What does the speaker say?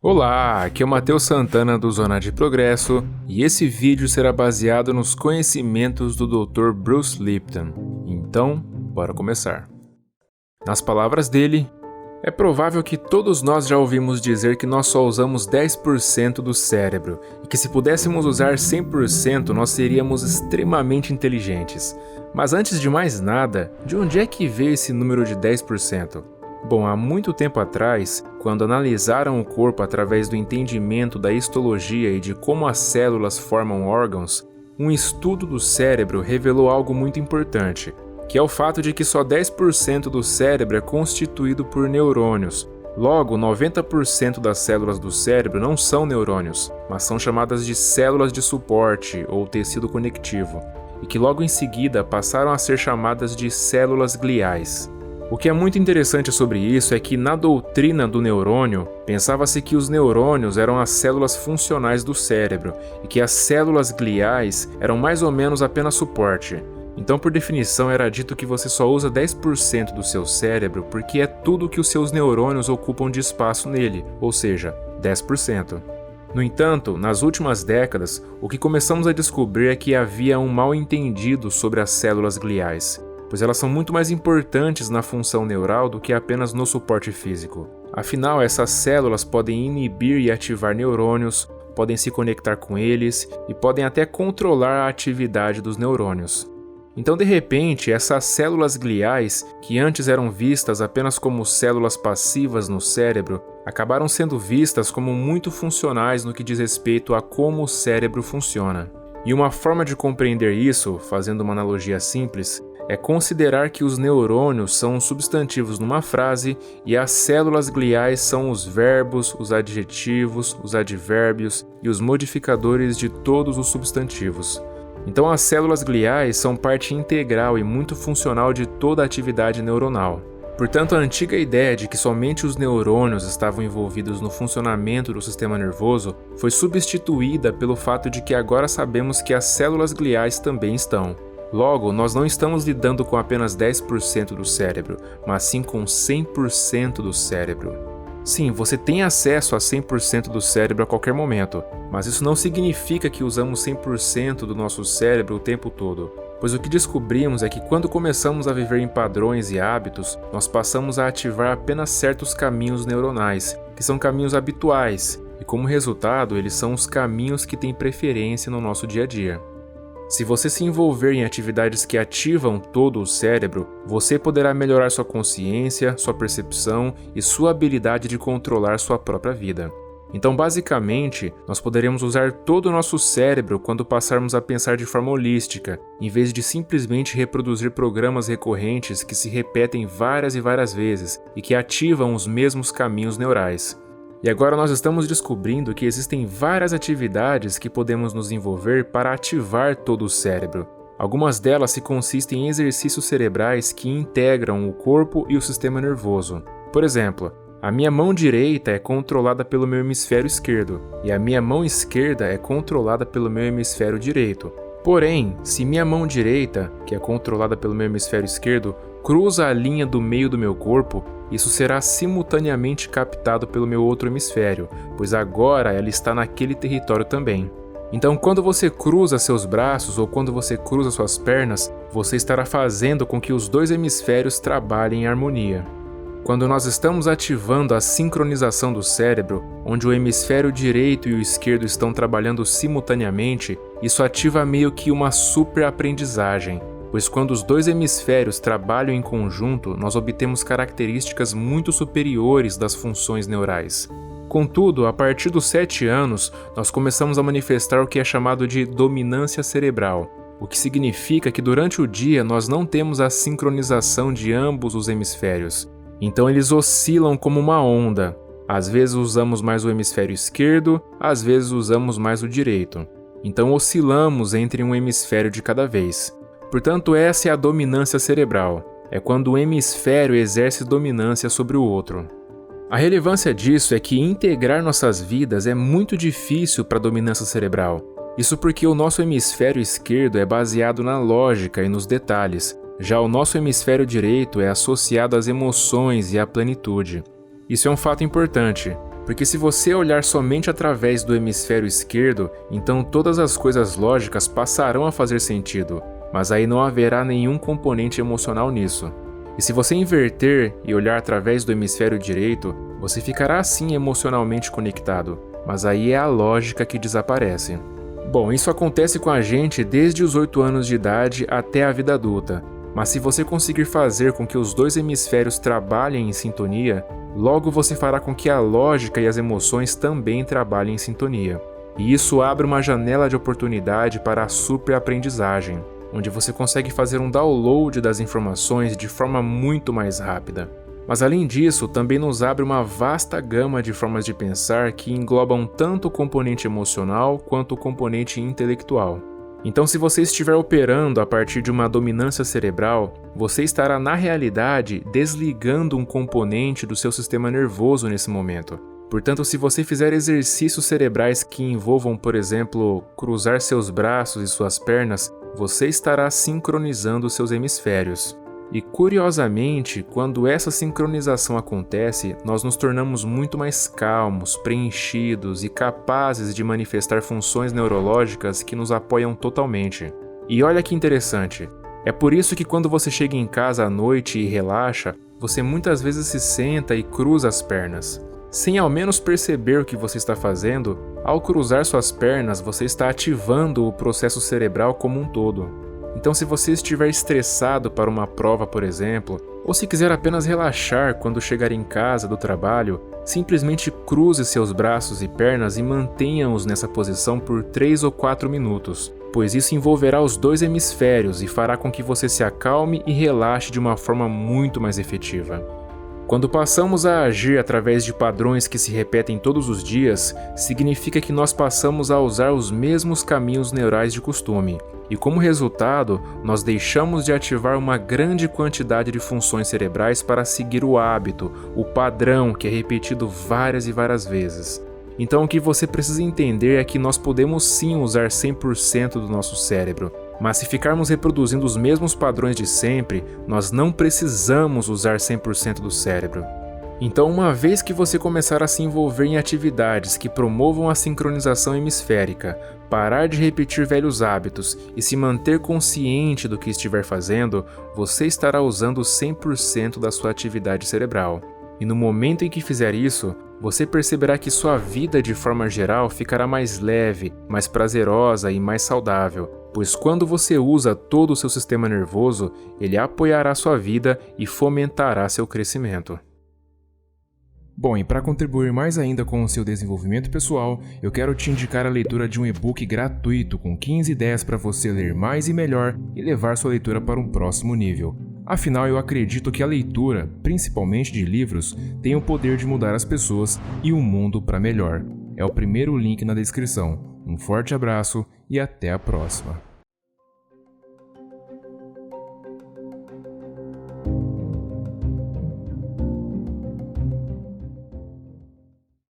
Olá, aqui é o Matheus Santana do Zona de Progresso e esse vídeo será baseado nos conhecimentos do Dr. Bruce Lipton. Então, bora começar. Nas palavras dele, é provável que todos nós já ouvimos dizer que nós só usamos 10% do cérebro e que se pudéssemos usar 100% nós seríamos extremamente inteligentes. Mas antes de mais nada, de onde é que veio esse número de 10%? Bom, há muito tempo atrás, quando analisaram o corpo através do entendimento da histologia e de como as células formam órgãos, um estudo do cérebro revelou algo muito importante, que é o fato de que só 10% do cérebro é constituído por neurônios. Logo, 90% das células do cérebro não são neurônios, mas são chamadas de células de suporte ou tecido conectivo, e que logo em seguida passaram a ser chamadas de células gliais. O que é muito interessante sobre isso é que na doutrina do neurônio, pensava-se que os neurônios eram as células funcionais do cérebro e que as células gliais eram mais ou menos apenas suporte. Então, por definição, era dito que você só usa 10% do seu cérebro porque é tudo que os seus neurônios ocupam de espaço nele, ou seja, 10%. No entanto, nas últimas décadas, o que começamos a descobrir é que havia um mal-entendido sobre as células gliais, pois elas são muito mais importantes na função neural do que apenas no suporte físico. Afinal, essas células podem inibir e ativar neurônios, podem se conectar com eles e podem até controlar a atividade dos neurônios. Então, de repente, essas células gliais, que antes eram vistas apenas como células passivas no cérebro, acabaram sendo vistas como muito funcionais no que diz respeito a como o cérebro funciona. E uma forma de compreender isso, fazendo uma analogia simples, é considerar que os neurônios são os substantivos numa frase e as células gliais são os verbos, os adjetivos, os advérbios e os modificadores de todos os substantivos. Então as células gliais são parte integral e muito funcional de toda a atividade neuronal. Portanto, a antiga ideia de que somente os neurônios estavam envolvidos no funcionamento do sistema nervoso foi substituída pelo fato de que agora sabemos que as células gliais também estão. Logo, nós não estamos lidando com apenas 10% do cérebro, mas sim com 100% do cérebro. Sim, você tem acesso a 100% do cérebro a qualquer momento, mas isso não significa que usamos 100% do nosso cérebro o tempo todo, pois o que descobrimos é que quando começamos a viver em padrões e hábitos, nós passamos a ativar apenas certos caminhos neuronais, que são caminhos habituais, e como resultado, eles são os caminhos que têm preferência no nosso dia a dia. Se você se envolver em atividades que ativam todo o cérebro, você poderá melhorar sua consciência, sua percepção e sua habilidade de controlar sua própria vida. Então, basicamente, nós poderemos usar todo o nosso cérebro quando passarmos a pensar de forma holística, em vez de simplesmente reproduzir programas recorrentes que se repetem várias e várias vezes e que ativam os mesmos caminhos neurais. E agora nós estamos descobrindo que existem várias atividades que podemos nos envolver para ativar todo o cérebro. Algumas delas se consistem em exercícios cerebrais que integram o corpo e o sistema nervoso. Por exemplo, a minha mão direita é controlada pelo meu hemisfério esquerdo e a minha mão esquerda é controlada pelo meu hemisfério direito. Porém, se minha mão direita, que é controlada pelo meu hemisfério esquerdo, cruza a linha do meio do meu corpo, isso será simultaneamente captado pelo meu outro hemisfério, pois agora ela está naquele território também. Então, quando você cruza seus braços ou quando você cruza suas pernas, você estará fazendo com que os dois hemisférios trabalhem em harmonia. Quando nós estamos ativando a sincronização do cérebro, onde o hemisfério direito e o esquerdo estão trabalhando simultaneamente, isso ativa meio que uma superaprendizagem, pois quando os dois hemisférios trabalham em conjunto, nós obtemos características muito superiores das funções neurais. Contudo, a partir dos 7 anos, nós começamos a manifestar o que é chamado de dominância cerebral, o que significa que durante o dia nós não temos a sincronização de ambos os hemisférios. Então eles oscilam como uma onda. Às vezes usamos mais o hemisfério esquerdo, às vezes usamos mais o direito. Então oscilamos entre um hemisfério de cada vez. Portanto, essa é a dominância cerebral. É quando um hemisfério exerce dominância sobre o outro. A relevância disso é que integrar nossas vidas é muito difícil para a dominância cerebral. Isso porque o nosso hemisfério esquerdo é baseado na lógica e nos detalhes, já o nosso hemisfério direito é associado às emoções e à plenitude. Isso é um fato importante, Porque se você olhar somente através do hemisfério esquerdo, então todas as coisas lógicas passarão a fazer sentido, mas aí não haverá nenhum componente emocional nisso. E se você inverter e olhar através do hemisfério direito, você ficará assim emocionalmente conectado, mas aí é a lógica que desaparece. Bom, isso acontece com a gente desde os 8 anos de idade até a vida adulta, mas se você conseguir fazer com que os dois hemisférios trabalhem em sintonia, logo você fará com que a lógica e as emoções também trabalhem em sintonia. E isso abre uma janela de oportunidade para a superaprendizagem, onde você consegue fazer um download das informações de forma muito mais rápida. Mas além disso, também nos abre uma vasta gama de formas de pensar que englobam tanto o componente emocional quanto o componente intelectual. Então, se você estiver operando a partir de uma dominância cerebral, você estará na realidade desligando um componente do seu sistema nervoso nesse momento. Portanto, se você fizer exercícios cerebrais que envolvam, por exemplo, cruzar seus braços e suas pernas, você estará sincronizando seus hemisférios. E curiosamente, quando essa sincronização acontece, nós nos tornamos muito mais calmos, preenchidos e capazes de manifestar funções neurológicas que nos apoiam totalmente. E olha que interessante, é por isso que quando você chega em casa à noite e relaxa, você muitas vezes se senta e cruza as pernas. Sem ao menos perceber o que você está fazendo, ao cruzar suas pernas, você está ativando o processo cerebral como um todo. Então, se você estiver estressado para uma prova, por exemplo, ou se quiser apenas relaxar quando chegar em casa do trabalho, simplesmente cruze seus braços e pernas e mantenha-os nessa posição por 3 ou 4 minutos, pois isso envolverá os dois hemisférios e fará com que você se acalme e relaxe de uma forma muito mais efetiva. Quando passamos a agir através de padrões que se repetem todos os dias, significa que nós passamos a usar os mesmos caminhos neurais de costume, e como resultado, nós deixamos de ativar uma grande quantidade de funções cerebrais para seguir o hábito, o padrão que é repetido várias e várias vezes. Então o que você precisa entender é que nós podemos sim usar 100% do nosso cérebro, mas se ficarmos reproduzindo os mesmos padrões de sempre, nós não precisamos usar 100% do cérebro. Então, uma vez que você começar a se envolver em atividades que promovam a sincronização hemisférica, parar de repetir velhos hábitos e se manter consciente do que estiver fazendo, você estará usando 100% da sua atividade cerebral. E no momento em que fizer isso, você perceberá que sua vida de forma geral ficará mais leve, mais prazerosa e mais saudável, pois quando você usa todo o seu sistema nervoso, ele apoiará sua vida e fomentará seu crescimento. Bom, e para contribuir mais ainda com o seu desenvolvimento pessoal, eu quero te indicar a leitura de um e-book gratuito com 15 ideias para você ler mais e melhor e levar sua leitura para um próximo nível. Afinal, eu acredito que a leitura, principalmente de livros, tem o poder de mudar as pessoas e o mundo para melhor. É o primeiro link na descrição. Um forte abraço e até a próxima.